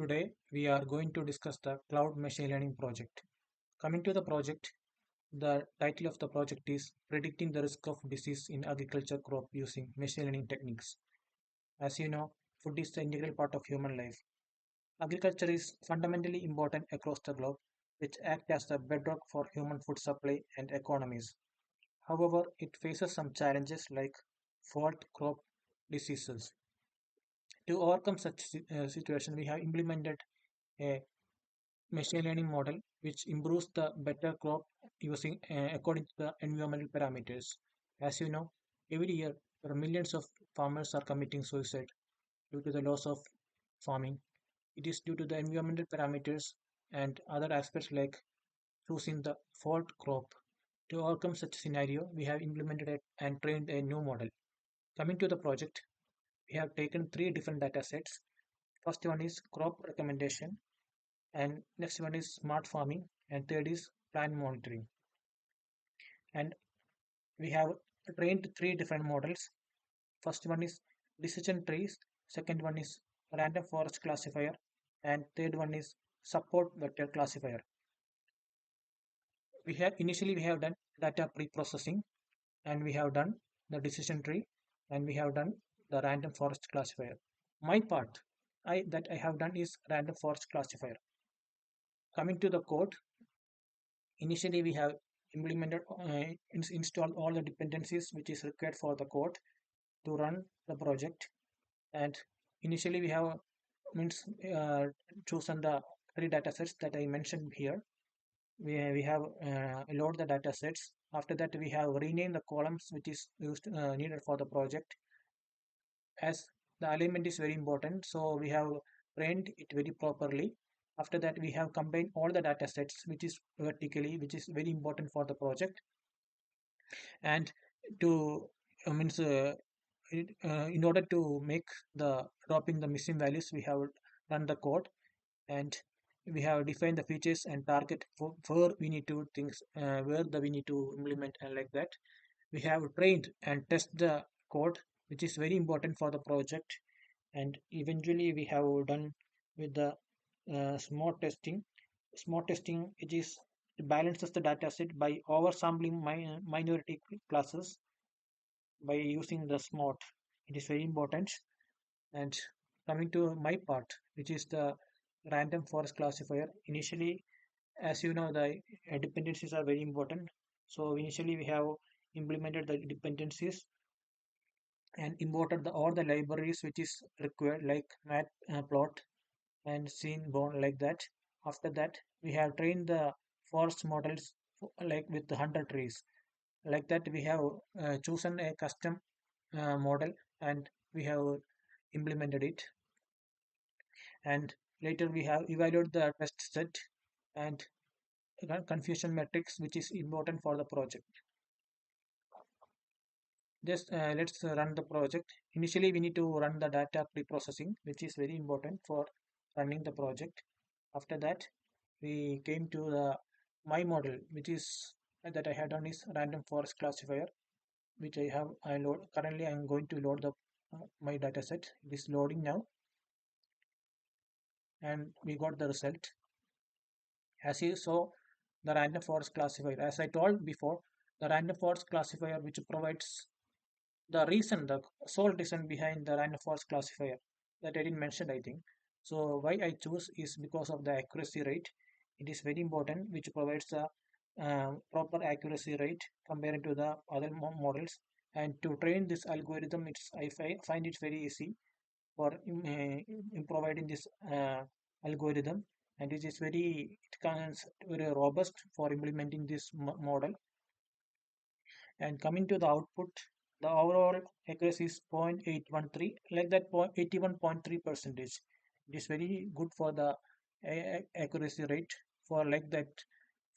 Today we are going to discuss the cloud machine learning project. Coming to the project, the title of the project is Predicting the Risk of Disease in Agriculture Crop Using Machine Learning Techniques. As you know, food is the integral part of human life. Agriculture is fundamentally important across the globe, which act as the bedrock for human food supply and economies. However, it faces some challenges like fault crop diseases. To overcome such situation, we have implemented a machine learning model which improves the better crop using according to the environmental parameters. As you know, every year there are millions of farmers are committing suicide due to the loss of farming. It is due to the environmental parameters and other aspects like choosing the fault crop. To overcome such scenario, we have implemented it and trained a new model. Coming to the project, we have taken three different data sets. First one is crop recommendation, and next one is smart farming, and third is plant monitoring. And we have trained three different models. First one is decision trees, second one is random forest classifier, and third one is support vector classifier. We have done data pre-processing, and we have done the decision tree, and we have done the random forest classifier. My part I have done is random forest classifier. Coming to the code, initially we have implemented installed all the dependencies which is required for the code to run the project. And initially we have means chosen the three data sets that I mentioned here. We have load the data sets. After that we have renamed the columns which is used needed for the project, as the alignment is very important, so we have trained it very properly. After that we have combined all the data sets which is vertically, which is very important for the project. And to means in order to make the dropping the missing values, we have run the code, and we have defined the features and target for where we need to things, where the we need to implement, and like that we have trained and test the code, which is very important for the project. And eventually we have done with the smart testing, which is balances the data set by oversampling minority classes by using the smart. It is very important. And coming to my part, which is the random forest classifier, initially, as you know, the dependencies are very important. So initially we have implemented the dependencies and imported all the libraries which is required, like matplot and scene-bound, like that. After that we have trained the forest models like with the 100 trees. Like that we have chosen a custom model, and we have implemented it. And later we have evaluated the test set and confusion metrics, which is important for the project. Just let's run the project. Initially we need to run the data pre-processing, which is very important for running the project. After that we came to the my model, which is that I had done is random forest classifier, which I load currently. I'm going to load the my data set. It is loading now, and we got the result. As you saw, the random forest classifier, as I told before, the random forest classifier which provides the sole reason behind the random forest classifier that I didn't mention, I think. So why I choose is because of the accuracy rate. It is very important, which provides the proper accuracy rate compared to the other models. And to train this algorithm, find it very easy for in providing this algorithm, and it is very robust for implementing this model. And coming to the output, the overall accuracy is 0.813, like that 81.3 percentage. It is very good for the accuracy rate for like that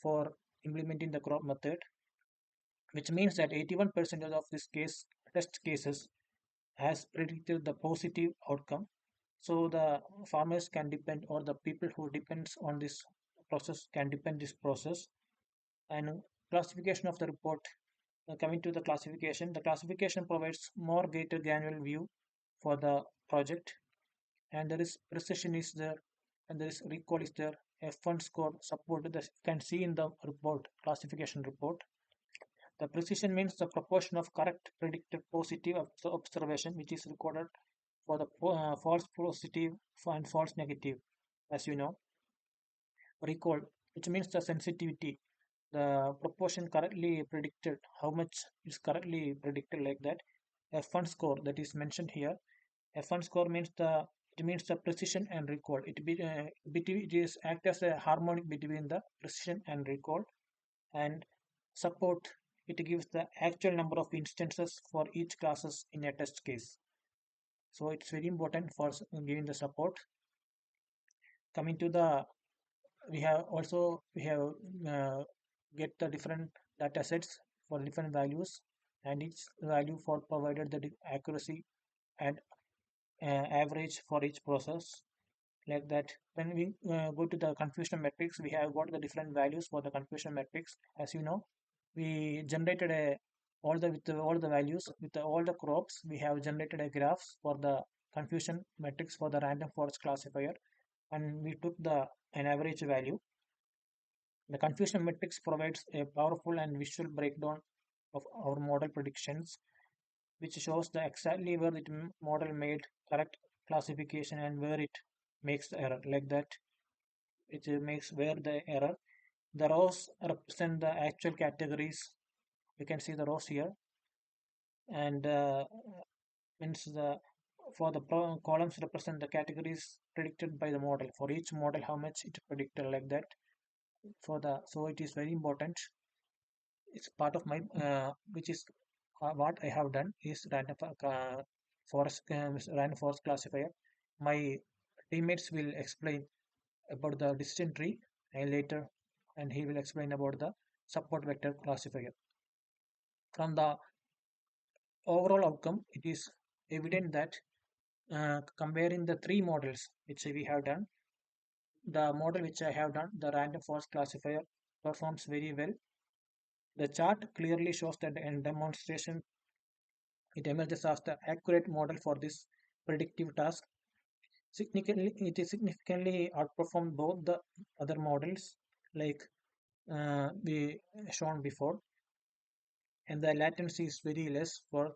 for implementing the crop method, which means that 81% of this case test cases has predicted the positive outcome. So the farmers can depend, or the people who depends on this process can depend this process. And classification of the report. Coming to the classification provides more greater granular view for the project, and there is precision is there and there is recall is there. F1 score support that you can see in the report, classification report. The precision means the proportion of correct predicted positive observation which is recorded for the false positive and false negative, as you know. Recall, which means the sensitivity, the proportion correctly predicted, how much is correctly predicted, like that. F1 score that is mentioned here. F1 score means the precision and recall. It is act as a harmonic between the precision and recall. And support, it gives the actual number of instances for each classes in a test case. So it's very important for giving the support. Coming to the, we have get the different data sets for different values, and each value for provided the accuracy and average for each process, like that. When we go to the confusion matrix, we have got the different values for the confusion matrix. As you know, we generated a all the with the, all the values with all the crops. We have generated a graphs for the confusion matrix for the random forest classifier, and we took an average value. The confusion matrix provides a powerful and visual breakdown of our model predictions, which shows the exactly where the model made correct classification and where it makes the error, like that. It makes where the error. The rows represent the actual categories. You can see the rows here, and means the for the columns represent the categories predicted by the model. For each model, how much it predicted, like that. For the so it is very important. It's part of my which is what I have done is random forest classifier. My teammates will explain about the decision tree and later, and he will explain about the support vector classifier. From the overall outcome, it is evident that comparing the three models which we have done, the model which I have done, the random forest classifier, performs very well. The chart clearly shows that in demonstration it emerges as the accurate model for this predictive task. It is significantly outperformed both the other models like we shown before, and the latency is very less for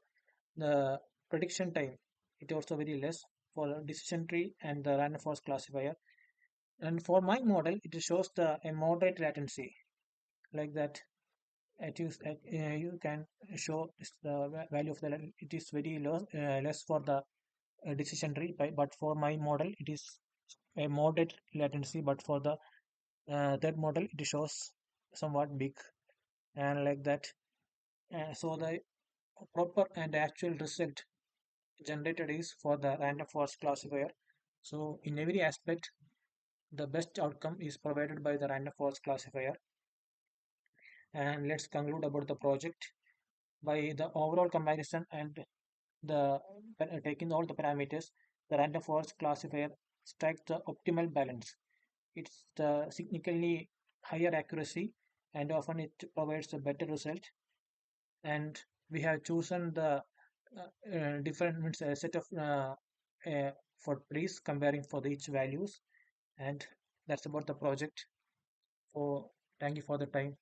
the prediction time. It also very less for decision tree and the random forest classifier. And for my model, it shows a moderate latency, like that. You can show the value of the it is very low, less for the decision tree, but for my model it is a moderate latency, but for the that model it shows somewhat big, and like that. So the proper and actual result generated is for the random forest classifier. So in every aspect, the best outcome is provided by the random forest classifier. And let's conclude about the project. By the overall comparison and the taking all the parameters, the random forest classifier strikes the optimal balance. It's the significantly higher accuracy, and often it provides a better result. And we have chosen the different means a set of for trees comparing for each values, and that's about the project. So thank you for the time.